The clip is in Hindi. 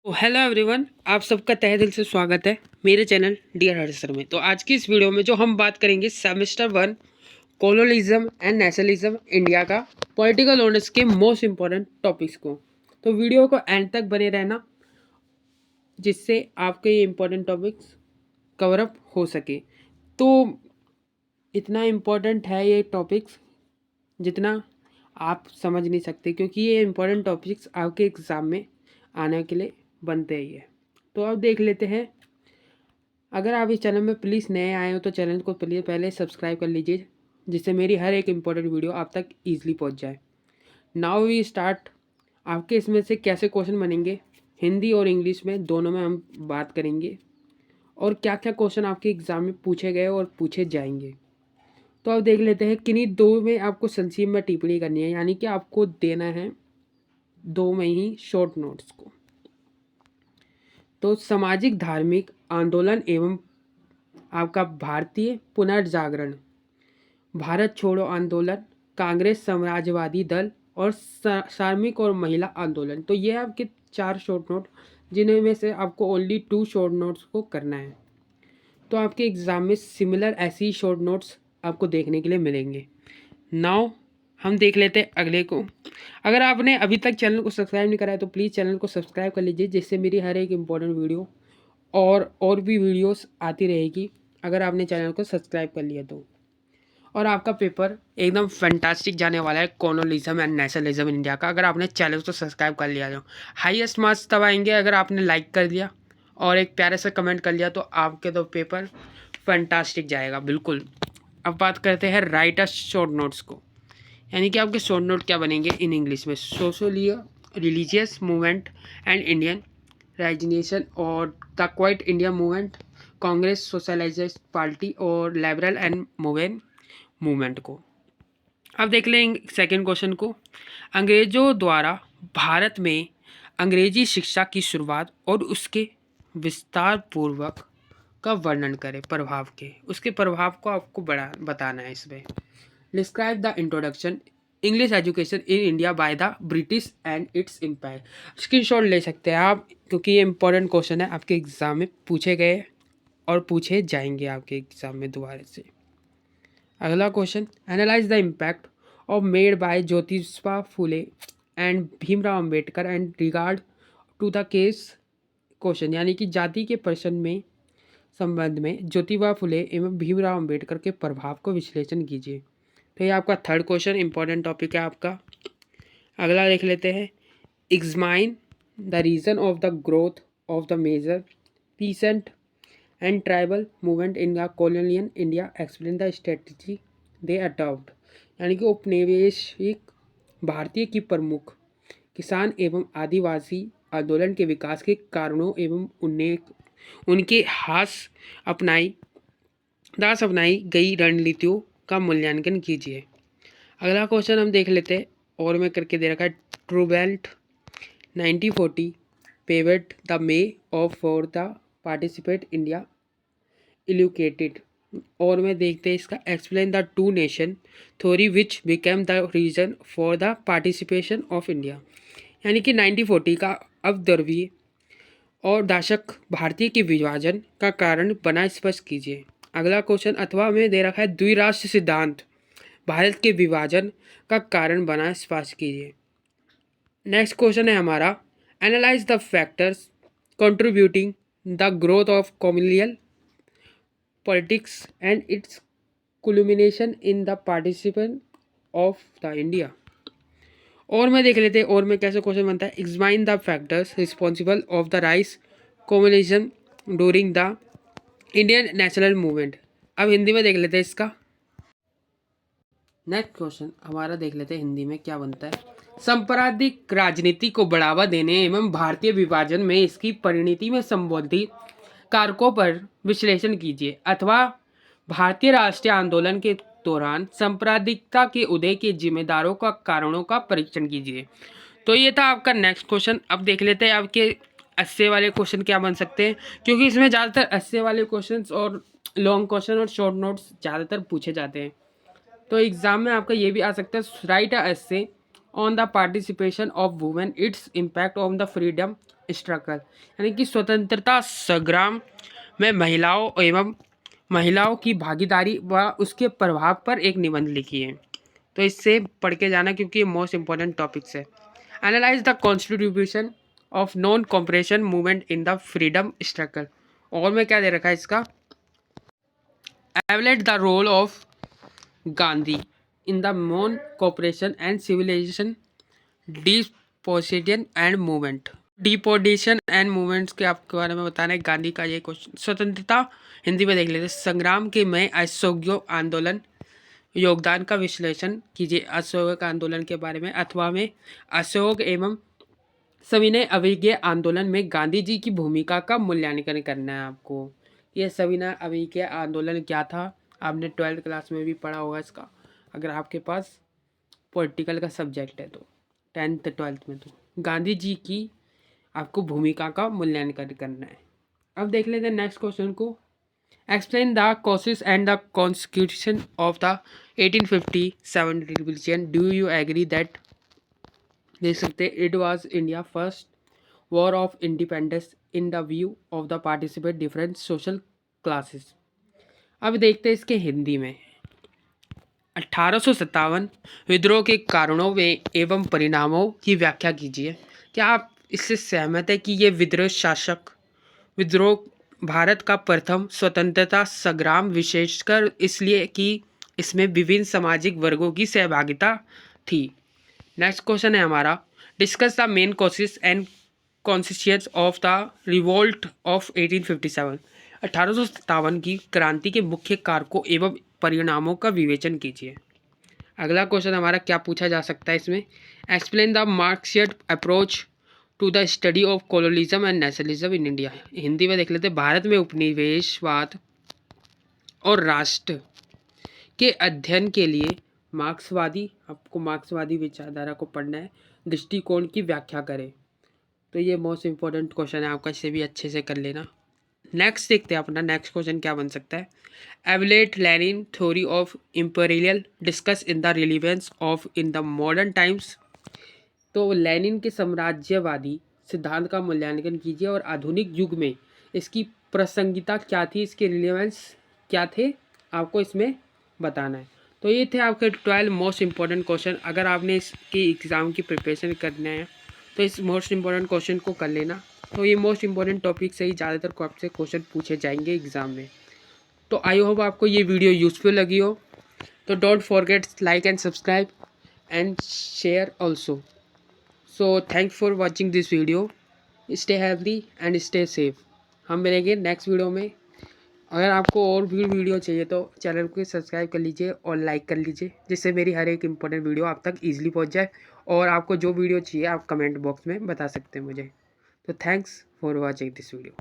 तो हेलो एवरीवन, आप सबका तहे दिल से स्वागत है मेरे चैनल डियर हर्सर में। तो आज की इस वीडियो में जो हम बात करेंगे semester 1 colonialism and nationalism India का पॉलिटिकल ऑनर्स के मोस्ट इम्पॉर्टेंट टॉपिक्स को। तो वीडियो को एंड तक बने रहना, जिससे आपके ये इम्पोर्टेंट टॉपिक्स कवर अप हो सके। तो इतना इम्पोर्टेंट है ये टॉपिक्स जितना आप समझ नहीं सकते, क्योंकि ये इम्पोर्टेंट टॉपिक्स आपके एग्ज़ाम में आने के लिए बनते ही है। तो अब देख लेते हैं। अगर आप इस चैनल में प्लीज़ नए आए हो तो चैनल को प्लीज़ पहले सब्सक्राइब कर लीजिए, जिससे मेरी हर एक इम्पोर्टेंट वीडियो आप तक ईजिली पहुंच जाए। Now we start. आपके इसमें से कैसे क्वेश्चन बनेंगे, हिंदी और इंग्लिश में दोनों में हम बात करेंगे, और क्या क्या क्वेश्चन आपके एग्ज़ाम में पूछे गए और पूछे जाएंगे। तो अब देख लेते हैं। किन्हीं दो में आपको संक्षिप्त में टिप्पणी करनी है, यानी कि आपको देना है दो में ही शॉर्ट नोट्स को। तो सामाजिक धार्मिक आंदोलन एवं आपका भारतीय पुनर्जागरण, भारत छोड़ो आंदोलन, कांग्रेस समाजवादी दल और श्रमिक और महिला आंदोलन। तो ये आपके 4 शॉर्ट नोट, जिनमें से आपको ओनली 2 शॉर्ट नोट्स को करना है। तो आपके एग्ज़ाम में सिमिलर ऐसी ही शॉर्ट नोट्स आपको देखने के लिए मिलेंगे। नाउ हम देख लेते हैं अगले को। अगर आपने अभी तक चैनल को सब्सक्राइब नहीं करा है तो प्लीज़ चैनल को सब्सक्राइब कर लीजिए, जिससे मेरी हर एक इम्पोर्टेंट वीडियो और भी वीडियोस आती रहेगी अगर आपने चैनल को सब्सक्राइब कर लिया तो। और आपका पेपर एकदम फैंटास्टिक जाने वाला है colonialism and nationalism in India का, अगर आपने चैनल को सब्सक्राइब कर लिया तो। हाईएस्ट मार्क्स तब आएंगे अगर आपने लाइक कर दिया और एक प्यारे से कमेंट कर लिया, तो आपके तो पेपर फैंटास्टिक जाएगा बिल्कुल। अब बात करते हैं राइट अ शॉर्ट नोट्स को, यानी कि आपके शॉर्ट नोट क्या बनेंगे इन इंग्लिश में। Social religious movement and Indian resignation और the Quit India movement, Congress socialist party और लिबरल एंड मूवमेंट को। अब देख लें सेकंड क्वेश्चन को। अंग्रेजों द्वारा भारत में अंग्रेजी शिक्षा की शुरुआत और उसके विस्तार पूर्वक का वर्णन करें, प्रभाव के, उसके प्रभाव को आपको बड़ा बताना है इसमें। Describe the introduction English education in India by the British and its impact. Screenshot ले सकते हैं आप, क्योंकि ये इंपॉर्टेंट क्वेश्चन है, आपके एग्जाम में पूछे गए और पूछे जाएंगे आपके एग्जाम में दोबारा से। अगला question, analyse the impact of made by Jyotiba Phule and Bhimrao Ambedkar and regard to the case question, यानी कि जाति के प्रश्न में संबंध में ज्योतिबा फुले एवं भीमराव अंबेडकर के प्रभाव को विश्लेषण कीजिए। तो ये आपका थर्ड क्वेश्चन इंपॉर्टेंट टॉपिक है आपका। अगला देख लेते हैं। Examine the reason of the growth of the major peasant and tribal movement in the colonial India, explain the strategy they adopt, यानी कि औपनिवेशिक भारतीय की प्रमुख किसान एवं आदिवासी आंदोलन के विकास के कारणों एवं उनके दास अपनाई गई रणनीतियों का मूल्यांकन कीजिए। अगला क्वेश्चन हम देख लेते हैं, और मैं करके दे रखा है। ट्रूबेल्ट 1940 paved the may of for the participate India elucidated, और मैं देखते हैं इसका। Explain the two nation theory which became the reason for the participation of India, यानी कि 1940 का अवधर्वीय और दाशक भारतीय के विभाजन का कारण बना, स्पष्ट कीजिए। अगला क्वेश्चन, अथवा में दे रखा है द्विराष्ट्र सिद्धांत भारत के विभाजन का कारण बना, स्पष्ट कीजिए। नेक्स्ट क्वेश्चन है हमारा, analyse the factors contributing the growth of colonial politics and its culmination in the participation of the India. और में देख लेते हैं, और में कैसे क्वेश्चन बनता है। Examine the factors responsible of the rice communism during the Indian national movement. अब हिंदी में देख लेते हैं इसका। नेक्स्ट क्वेश्चन हमारा देख लेते हैं हिंदी में क्या बनता है। सांप्रदायिक राजनीति को बढ़ावा देने एवं भारतीय विभाजन में इसकी परिणति में संबंधित कारकों पर विश्लेषण कीजिए, अथवा भारतीय राष्ट्रीय आंदोलन के दौरान सांप्रदायिकता के उदय के जिम्मेदारों का कारणों का परीक्षण कीजिए। तो ये था आपका नेक्स्ट क्वेश्चन। अब देख लेते हैं आपके 80 वाले क्वेश्चन क्या बन सकते हैं, क्योंकि इसमें ज़्यादातर 80 वाले क्वेश्चन और लॉन्ग क्वेश्चन और शॉर्ट नोट्स ज़्यादातर पूछे जाते हैं। तो एग्जाम में आपका ये भी आ सकता है, right a essay on the participation of women, its impact on the freedom struggle यानी कि स्वतंत्रता संग्राम में महिलाओं की भागीदारी व उसके प्रभाव पर एक निबंध लिखी है। तो इससे पढ़ के जाना क्योंकि ये मोस्ट इंपॉर्टेंट टॉपिक्स है। Analyse the constitution of non cooperation movement in the freedom struggle. और में क्या दे रखा है इसका, evaluate the role of Gandhi in the non cooperation and civilization deposition and movement. Deposition and movements के आपके बारे में बताना है गांधी का ये क्वेश्चन। स्वतंत्रता हिंदी में देख लेते हैं। संग्राम के में असहयोग आंदोलन योगदान का विश्लेषण कीजिए। असहयोग आंदोलन के बारे में अथवा में असहयोग एवं सविनय अवज्ञा आंदोलन में गांधी जी की भूमिका का मूल्यांकन करना है आपको। ये सविनय अवज्ञा आंदोलन क्या था, आपने 12th क्लास में भी पढ़ा होगा इसका, अगर आपके पास पॉलिटिकल का सब्जेक्ट है तो 10th 12th में। तो गांधी जी की आपको भूमिका का मूल्यांकन करना है। अब देख लेते हैं नेक्स्ट क्वेश्चन को। Explain the causes and the constitution of the 1857 revolution. Do you agree that, देख सकते हैं, it was India first war of independence in the view of the participate different social classes. अब देखते हैं इसके हिंदी में। 1857 विद्रोह के कारणों में एवं परिणामों की व्याख्या कीजिए। क्या आप इससे सहमत है कि ये विद्रोह भारत का प्रथम स्वतंत्रता संग्राम, विशेषकर इसलिए कि इसमें विभिन्न सामाजिक वर्गों की सहभागिता थी। नेक्स्ट क्वेश्चन है हमारा, discuss the main causes and consequence of the revolt of 1857। 1857 की क्रांति के मुख्य कारकों एवं परिणामों का विवेचन कीजिए। अगला क्वेश्चन हमारा क्या पूछा जा सकता है इसमें, explain the Marxist approach to the study of colonialism and nationalism in India. Hindi में देख लेते हैं, भारत में उपनिवेशवाद और राष्ट्र के अध्ययन के लिए मार्क्सवादी, आपको मार्क्सवादी विचारधारा को पढ़ना है, दृष्टिकोण की व्याख्या करें। तो ये मोस्ट इंपॉर्टेंट क्वेश्चन है आपका, इसे भी अच्छे से कर लेना। नेक्स्ट देखते हैं अपना नेक्स्ट क्वेश्चन क्या बन सकता है। Evaluate Lenin theory of imperial discuss in the relevance of in the modern times. तो लेनिन के साम्राज्यवादी सिद्धांत का मूल्यांकन कीजिए और आधुनिक युग में इसकी प्रासंगिकता क्या थी, इसके रिलेवेंस क्या थे, आपको इसमें बताना है। तो ये थे आपके 12 मोस्ट इंपॉर्टेंट क्वेश्चन। अगर आपने इसकी एग्ज़ाम की प्रिपरेशन करना है तो इस मोस्ट इंपॉर्टेंट क्वेश्चन को कर लेना। तो ये मोस्ट इंपॉर्टेंट टॉपिक से ही ज़्यादातर आपसे क्वेश्चन पूछे जाएंगे एग्ज़ाम में। तो आई होप आपको ये वीडियो यूज़फुल लगी हो। तो don't forget like and subscribe and share also. So thanks for watching this video. Stay healthy and stay safe. हम मिलेंगे नेक्स्ट वीडियो में। अगर आपको और भी वीडियो चाहिए तो चैनल को सब्सक्राइब कर लीजिए और लाइक कर लीजिए, जिससे मेरी हर एक इंपॉर्टेंट वीडियो आप तक ईजिली पहुंच जाए। और आपको जो वीडियो चाहिए आप कमेंट बॉक्स में बता सकते हैं मुझे। तो thanks for watching this video.